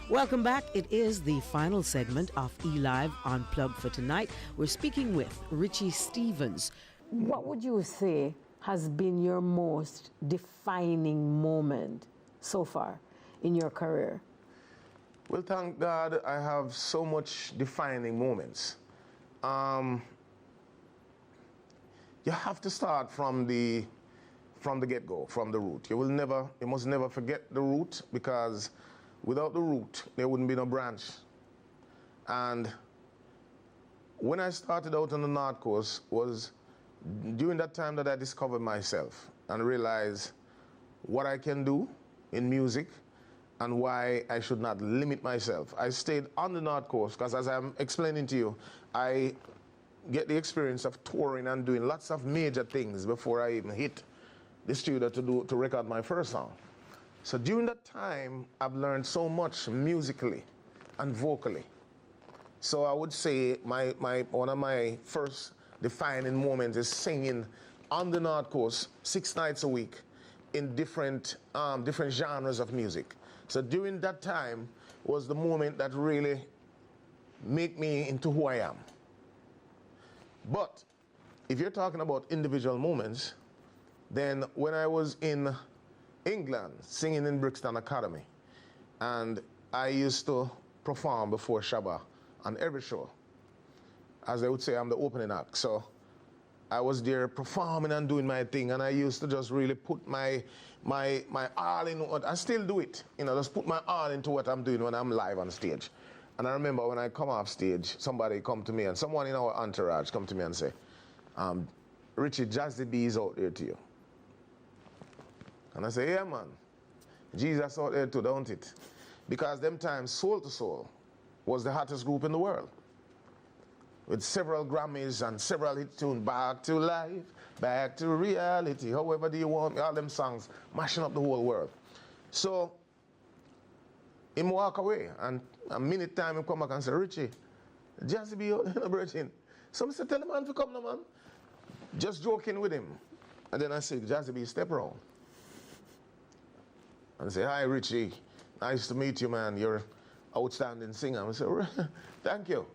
Welcome back. It is the final segment of eLive Unplugged for tonight. We're speaking with Richie Stephens. What would you say has been your most defining moment so far in your career? Well, thank God I have so much defining moments. You have to start from the get-go, from the root. You must never forget the root, because without the root, there wouldn't be no branch. And when I started out on the North Coast was during that time that I discovered myself and realized what I can do in music and why I should not limit myself. I stayed on the North Coast because, as I'm explaining to you, I get the experience of touring and doing lots of major things before I even hit the studio to record my first song. So during that time, I've learned so much musically and vocally. So I would say one of my first defining moments is singing on the North Coast 6 nights a week in different genres of music. So during that time was the moment that really made me into who I am. But if you're talking about individual moments, then when I was in England singing in Brixton Academy, and I used to perform before Shabba on every show. As they would say, I'm the opening act. So I was there performing and doing my thing, and I used to just really put my all in what I still do it. Just put my all into what I'm doing when I'm live on stage. And I remember when I come off stage, somebody come to me, and someone in our entourage come to me and say, Richie, Jazzy B is out there to you. And I say, yeah, man, Jesus out there too, don't it? Because them times, Soul to Soul was the hottest group in the world, with several Grammys and several hit tunes, Back to Life, Back to Reality, However Do You Want Me, all them songs, mashing up the whole world. So, him walk away, and a minute time he come back and say, Richie, Jazzy be out in the virgin. So I said, tell the man to come now, man. Just joking with him. And then I said, Jazzy be step around. And I say, hi, Richie, nice to meet you, man. You're an outstanding singer. I said, thank you.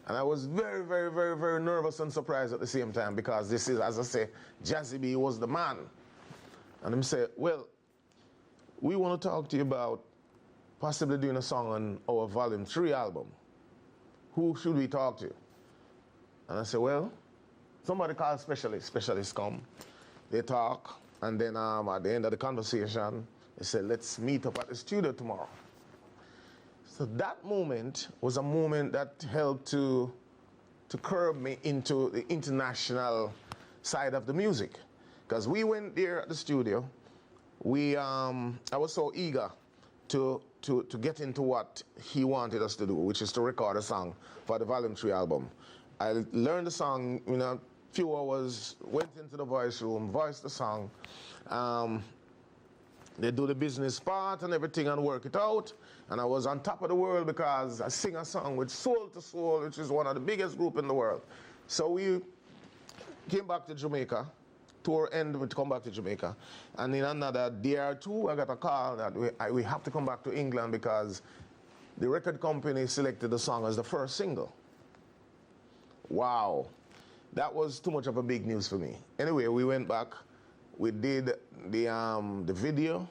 And I was very, very, very, very nervous and surprised at the same time, because this is, as I say, Jazzy B was the man. And he said, well, we want to talk to you about possibly doing a song on our Volume 3 album. Who should we talk to? And I said, well, somebody called specialist. Specialists come, they talk, and then at the end of the conversation, they said, let's meet up at the studio tomorrow. So that moment was a moment that helped to curb me into the international side of the music. Because we went there at the studio, I was so eager to get into what he wanted us to do, which is to record a song for the Volume 3 album. I learned the song in a few hours, went into the voice room, voiced the song. They do the business part and everything and work it out. And I was on top of the world because I sing a song with Soul to Soul, which is one of the biggest groups in the world. So we came back to Jamaica. Tour ended, we come back to Jamaica. And in another day or two, I got a call that we have to come back to England because the record company selected the song as the first single. Wow. That was too much of a big news for me. Anyway, we went back. We did the video.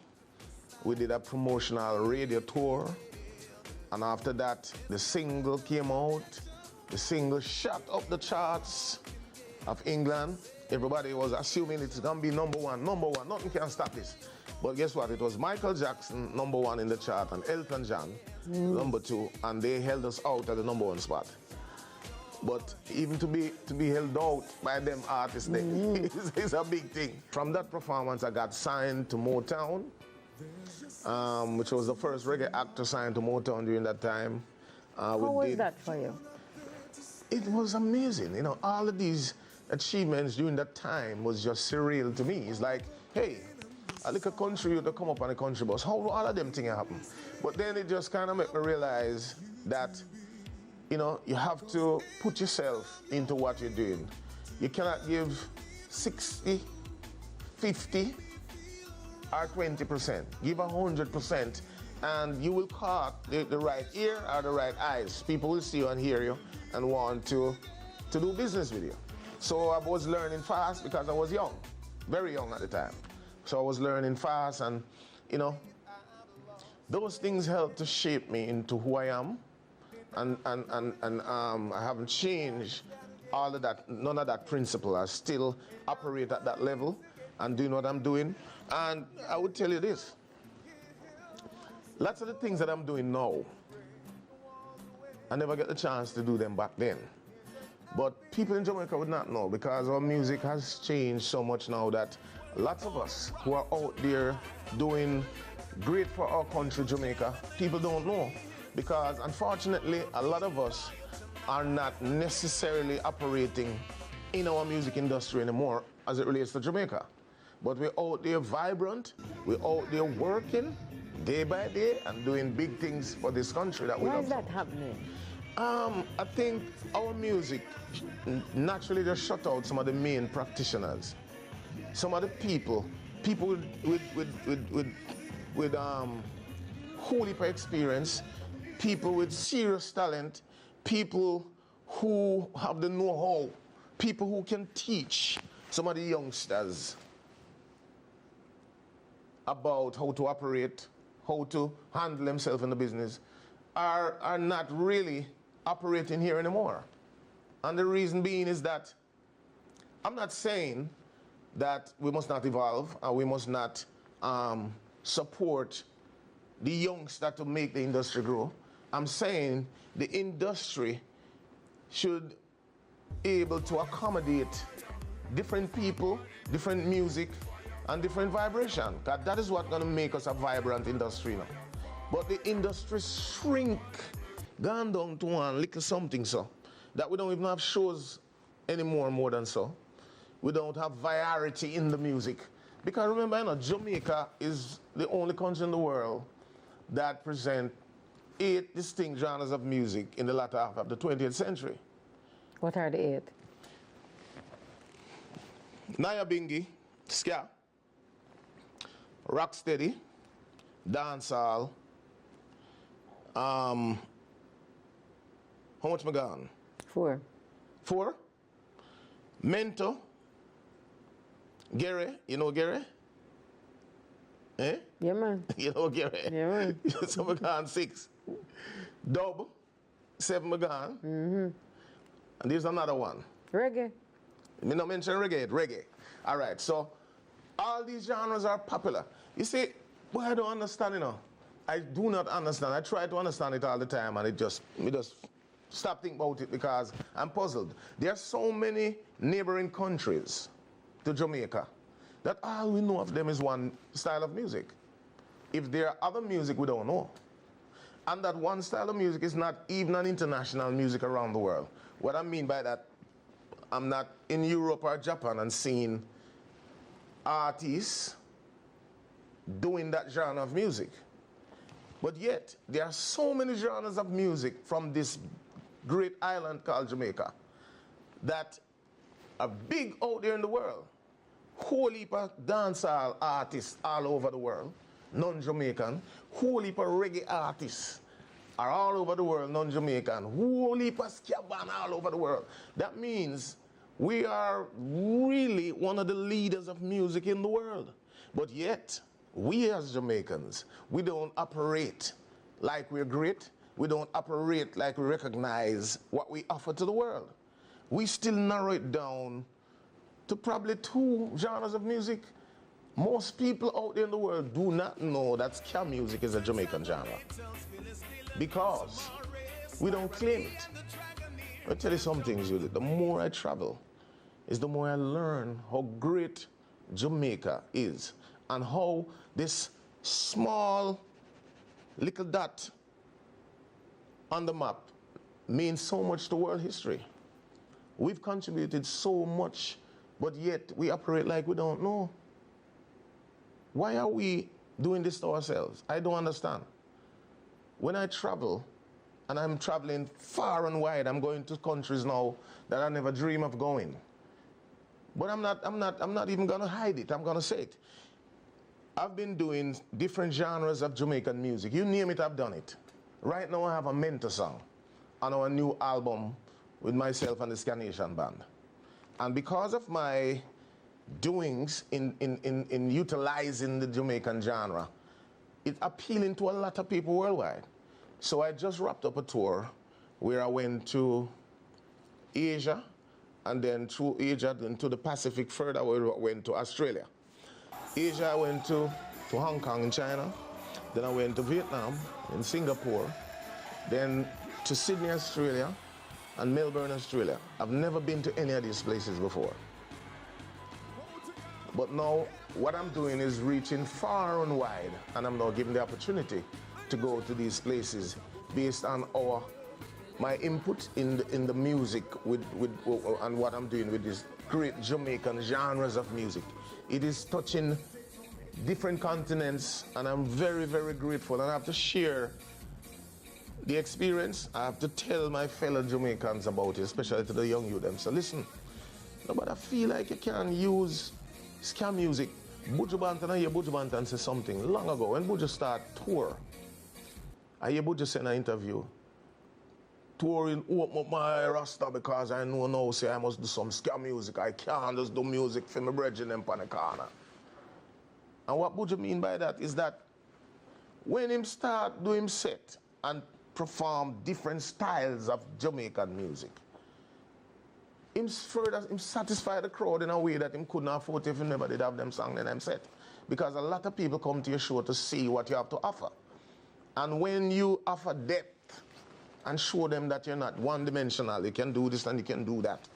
We did a promotional radio tour. And after that, the single came out. The single shot up the charts of England. Everybody was assuming it's gonna be number one, nothing can stop this. But guess what? It was Michael Jackson, number 1 in the chart, and Elton John, number 2, and they held us out at the number 1 spot. But even to be held out by them artists, is a big thing. From that performance, I got signed to Motown, which was the first reggae actor signed to Motown during that time. How was that for you? It was amazing. All of these achievements during that time was just surreal to me. It's like, hey, a little country, you come up on a country bus. How do all of them things happen? But then it just kind of made me realize that, you have to put yourself into what you're doing. You cannot give 60, 50, or 20%. Give 100% and you will caught the right ear or the right eyes. People will see you and hear you and want to do business with you. So I was learning fast because I was young, very young at the time. So I was learning fast, and you know, those things helped to shape me into who I am. And I haven't changed all of that, none of that principle. I still operate at that level and doing what I'm doing. And I would tell you this, lots of the things that I'm doing now, I never get the chance to do them back then. But people in Jamaica would not know, because our music has changed so much now that lots of us who are out there doing great for our country, Jamaica, people don't know. Because unfortunately, a lot of us are not necessarily operating in our music industry anymore as it relates to Jamaica. But we're out there vibrant, we're out there working day by day and doing big things for this country that we love. Why is that happening? I think our music naturally just shut out some of the main practitioners. Some of the people with whole heap of experience, people with serious talent, people who have the know-how, people who can teach some of the youngsters about how to operate, how to handle themselves in the business, are not really operating here anymore. And the reason being is that I'm not saying that we must not evolve and we must not support the youngster to make the industry grow. I'm saying the industry should be able to accommodate different people, different music, and different vibration. Because that is what's going to make us a vibrant industry now. But the industry shrink, gone down to one little something so, that we don't even have shows anymore more than so. We don't have variety in the music. Because remember, you know, Jamaica is the only country in the world that present 8 distinct genres of music in the latter half of the 20th century. What are the 8? Naya Bingi, ska, rocksteady, dancehall. How much am I gone? 4. 4? Mento, Gere, you know Gere? Eh? Yeah, man. You know Gere? Yeah, man. So I gone 6. Dub, 7 I gone. Mm-hmm. And there's another one. Reggae. Me not mention reggae. All right, so all these genres are popular. You see, well, I don't understand, you know. I do not understand. I try to understand it all the time, and me just stop thinking about it because I'm puzzled. There are so many neighboring countries to Jamaica that all we know of them is one style of music. If there are other music, we don't know. And that one style of music is not even an international music around the world. What I mean by that, I'm not in Europe or Japan and seeing artists doing that genre of music. But yet, there are so many genres of music from this great island called Jamaica that are big out there in the world. Whole heap of dancehall artists all over the world, non-Jamaican. Whole heap of reggae artists are all over the world, non-Jamaican. Whole heap of ska band all over the world. That means we are really one of the leaders of music in the world. But yet, we as Jamaicans, we don't operate like we're great. We don't operate like we recognize what we offer to the world. We still narrow it down to probably 2 genres of music. Most people out there in the world do not know that ska music is a Jamaican genre because we don't claim it. I'll tell you some things, Julie. The more I travel, is the more I learn how great Jamaica is and how this small little dot on the map means so much to world history. We've contributed so much, but yet we operate like we don't know. Why are we doing this to ourselves? I don't understand. When I travel, and I'm traveling far and wide, I'm going to countries now that I never dream of going. But I'm not even gonna hide it, I'm gonna say it. I've been doing different genres of Jamaican music. You name it, I've done it. Right now I have a mentor song on our new album with myself and the Scanation Band. And because of my doings in utilizing the Jamaican genre, it's appealing to a lot of people worldwide. So I just wrapped up a tour where I went to Asia, and then through Asia, then to the Pacific further, where I went to Australia. Asia, I went to Hong Kong in China, then I went to Vietnam, in Singapore, then to Sydney, Australia, and Melbourne, Australia. I've never been to any of these places before. But now, what I'm doing is reaching far and wide, and I'm now given the opportunity to go to these places based on my input in the music and what I'm doing with these great Jamaican genres of music. It is touching different continents, and I'm very, very grateful. And I have to share the experience. I have to tell my fellow Jamaicans about it, especially to the young youth. Them. So listen, nobody feel like you can use scam music. Buju Banton, I hear Buju Banton say something long ago when Buju start tour. I hear Buju say in an interview, touring open up my rasta because I know now say I must do some scam music. I can't just do music for my brethren them on the corner. And what Buju mean by that is that when him start doing set and perform different styles of Jamaican music, him satisfy the crowd in a way that him couldn't afford if he never did have them song in them set. Because a lot of people come to your show to see what you have to offer. And when you offer depth and show them that you're not one-dimensional, you can do this and you can do that.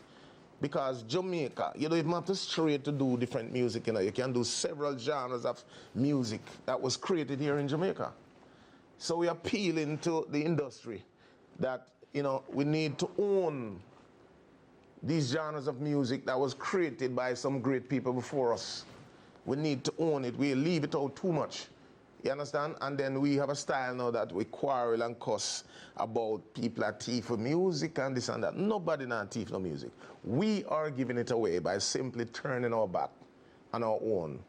Because Jamaica, you don't even have to stray to do different music, you can do several genres of music that was created here in Jamaica. So we are appealing to the industry that, we need to own these genres of music that was created by some great people before us. We need to own it. We leave it out too much. You understand? And then we have a style now that we quarrel and cuss about people are thief for music and this and that. Nobody not thief no music. We are giving it away by simply turning our back on our own.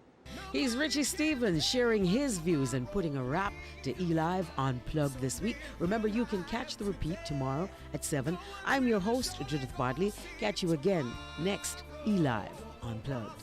He's Richie Stephens sharing his views and putting a wrap to eLive Unplugged this week. Remember, you can catch the repeat tomorrow at 7. I'm your host, Judith Bodley. Catch you again next eLive Unplugged.